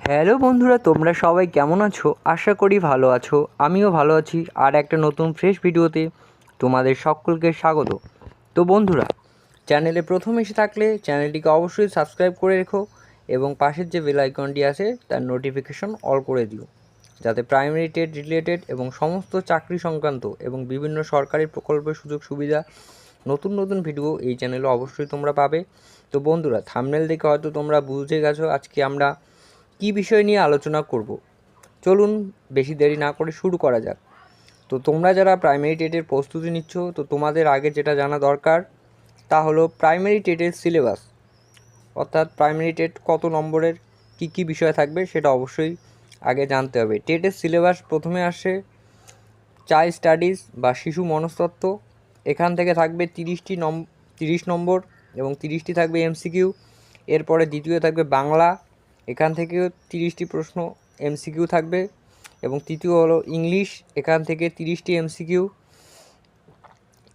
Hello বন্ধুরা, তোমরা সবাই কেমন আছো? আশা করি ভালো আছো। আমিও ভালো আছি। আর একটা নতুন ফ্রেশ ভিডিওতে তোমাদের সকলকে স্বাগত। তো বন্ধুরা, চ্যানেলে প্রথম এসে থাকলে চ্যানেলটিকে অবশ্যই সাবস্ক্রাইব করে রেখো এবং পাশের যে বেল আইকনটি আছে তার নোটিফিকেশন অল করে দিও, যাতে প্রাইমারি টেট রিলেটেড এবং সমস্ত চাকরি সংক্রান্ত এবং বিভিন্ন সরকারি প্রকল্পের সুযোগ সুবিধা নতুন নতুন ভিডিও এই চ্যানেলে অবশ্যই তোমরা পাবে। তো বন্ধুরা, থাম্বনেল দেখে হয়তো তোমরা বুঝে গেছো আজকে আমরা কী বিষয় নিয়ে আলোচনা করব। চলুন বেশি দেরি না করে শুরু করা যাক। তো তোমরা যারা প্রাইমারি টেটের প্রস্তুতি নিচ্ছ, তো তোমাদের আগে যেটা জানা দরকার তা হলো প্রাইমারি টেটের সিলেবাস, অর্থাৎ প্রাইমারি টেট কত নম্বরের কী কী বিষয় থাকবে সেটা অবশ্যই আগে জানতে হবে। টেটের সিলেবাস প্রথমে আসে চাইল্ড স্টাডিজ বা শিশু মনস্তত্ত্ব। এখান থেকে থাকবে 30 নম্বর এবং 30টি থাকবে এমসিকিউ। এরপরে দ্বিতীয় থাকবে বাংলা, এখান থেকেও 30টি প্রশ্ন এমসিকিউ থাকবে। এবং তৃতীয় হলো ইংলিশ, এখান থেকে 30টি এমসিকিউ।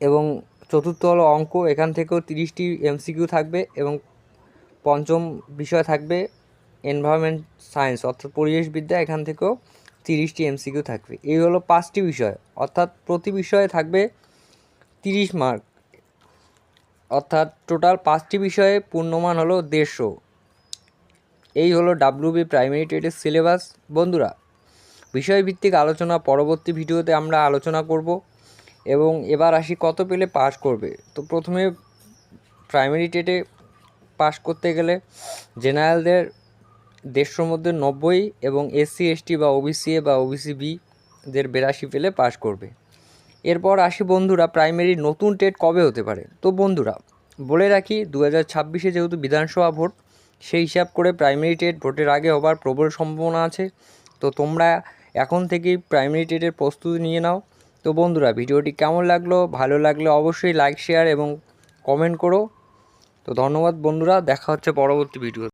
এবং চতুর্থ হলো অঙ্ক, এখান থেকেও 30টি এমসিকিউ থাকবে। এবং পঞ্চম বিষয় থাকবে এনভায়রনমেন্ট সায়েন্স, অর্থাৎ পরিবেশবিদ্যা, এখান থেকেও 30টি এমসিকিউ থাকবে। এই হলো 5টি বিষয়, অর্থাৎ প্রতি বিষয়ে থাকবে 30 মার্ক, অর্থাৎ টোটাল 5টি বিষয়ে পূর্ণমান হলো 150। এই হলো ডাব্লিউবি প্রাইমারি টেটের সিলেবাস। বন্ধুরা, বিষয়ভিত্তিক আলোচনা পরবর্তী ভিডিওতে আমরা আলোচনা করব। এবং এবার আসি কত পেলে পাস করবে। তো প্রথমে প্রাইমারি টেটে পাস করতে গেলে জেনারেলদের 150 মধ্যে 90 এবং এসসি এসটি বা ওবিসি এ বা ওবিসি বি দের 82 পেলে পাস করবে। এরপর আসি বন্ধুরা, প্রাইমারি নতুন টেট কবে হতে পারে। তো বন্ধুরা, বলে রাখি 2026-এ যেহেতু বিধানসভা ভোট, সেই হিসাব করে প্রাইমারি টেট ভোটের আগে হবার প্রবল সম্ভাবনা আছে। তো তোমরা এখন থেকেই প্রাইমারি টেটের প্রস্তুতি নিয়ে নাও। তো বন্ধুরা, ভিডিওটি কেমন লাগলো? ভালো লাগলে অবশ্যই লাইক, শেয়ার এবং কমেন্ট করো। তো ধন্যবাদ বন্ধুরা, দেখা হচ্ছে পরবর্তী ভিডিও।